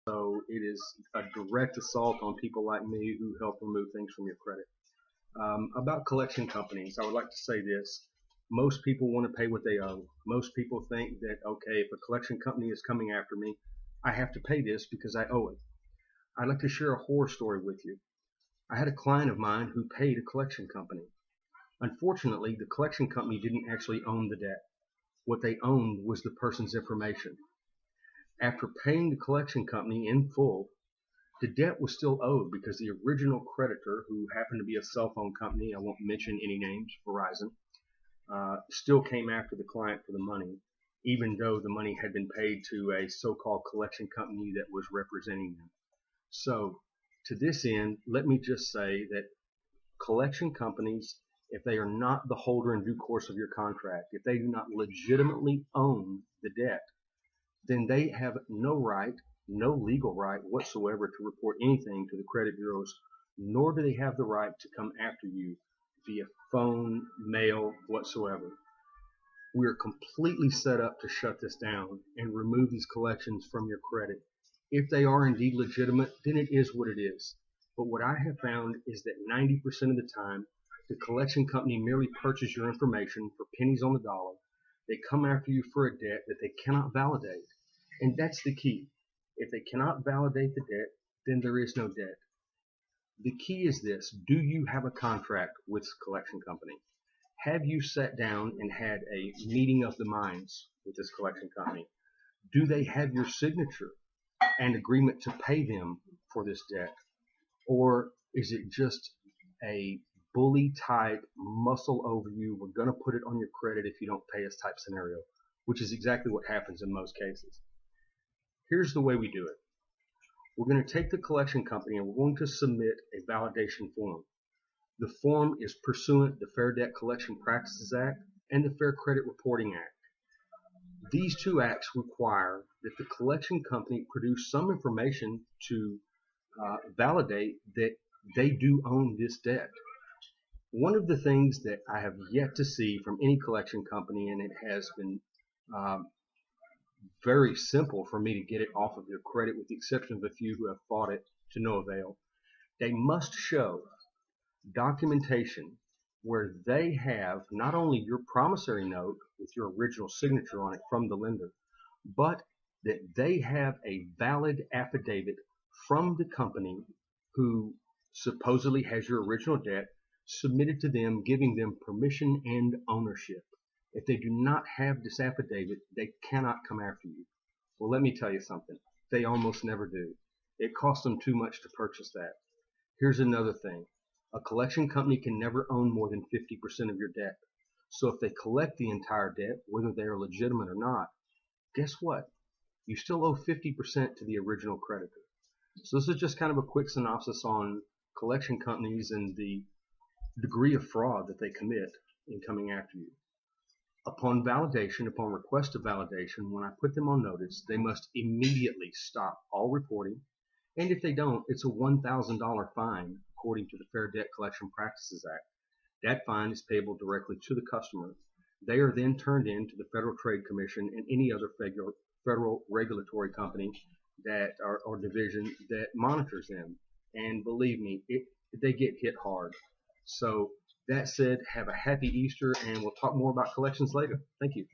So it is a direct assault on people like me who help remove things from your credit. About collection companies, I would like to say this. Most people want to pay what they owe. Most people think that, okay, if a collection company is coming after me, I have to pay this because I owe it. I'd like to share a horror story with you. I had a client of mine who paid a collection company. Unfortunately, the collection company didn't actually own the debt. What they owned was the person's information. After paying the collection company in full, the debt was still owed because the original creditor, who happened to be a cell phone company, I won't mention any names, Verizon, still came after the client for the money, even though the money had been paid to a so-called collection company that was representing them. So, to this end, let me just say that collection companies, if they are not the holder in due course of your contract, if they do not legitimately own the debt, then they have no right, no legal right whatsoever to report anything to the credit bureaus, nor do they have the right to come after you via phone, mail, whatsoever. We are completely set up to shut this down and remove these collections from your credit. If they are indeed legitimate, then it is what it is. But what I have found is that 90% of the time, the collection company merely purchases your information for pennies on the dollar. They come after you for a debt that they cannot validate. And that's the key. If they cannot validate the debt, then there is no debt. The key is this: do you have a contract with the collection company? Have you sat down and had a meeting of the minds with this collection company? Do they have your signature and agreement to pay them for this debt? Or is it just a bully type, muscle over you, we're going to put it on your credit if you don't pay us type scenario, which is exactly what happens in most cases. Here's the way we do it. We're going to take the collection company and we're going to submit a validation form. The form is pursuant to the Fair Debt Collection Practices Act and the Fair Credit Reporting Act. These two acts require that the collection company produce some information to validate that they do own this debt. One of the things that I have yet to see from any collection company, and it has been very simple for me to get it off of your credit, with the exception of a few who have fought it to no avail, they must show documentation where they have not only your promissory note with your original signature on it from the lender, but that they have a valid affidavit from the company who supposedly has your original debt submitted to them, giving them permission and ownership. If they do not have this affidavit, they cannot come after you. Well, let me tell you something. They almost never do. It costs them too much to purchase that. Here's another thing. A collection company can never own more than 50% of your debt. So if they collect the entire debt, whether they are legitimate or not, guess what? You still owe 50% to the original creditor. So this is just kind of a quick synopsis on collection companies and the degree of fraud that they commit in coming after you. Upon validation, upon request of validation, when I put them on notice, they must immediately stop all reporting. And if they don't, it's a $1,000 fine according to the Fair Debt Collection Practices Act. That fine is payable directly to the customer. They are then turned in to the Federal Trade Commission and any other federal regulatory company that or division that monitors them. And believe me, they get hit hard. So that said, have a happy Easter, and we'll talk more about collections later. Thank you.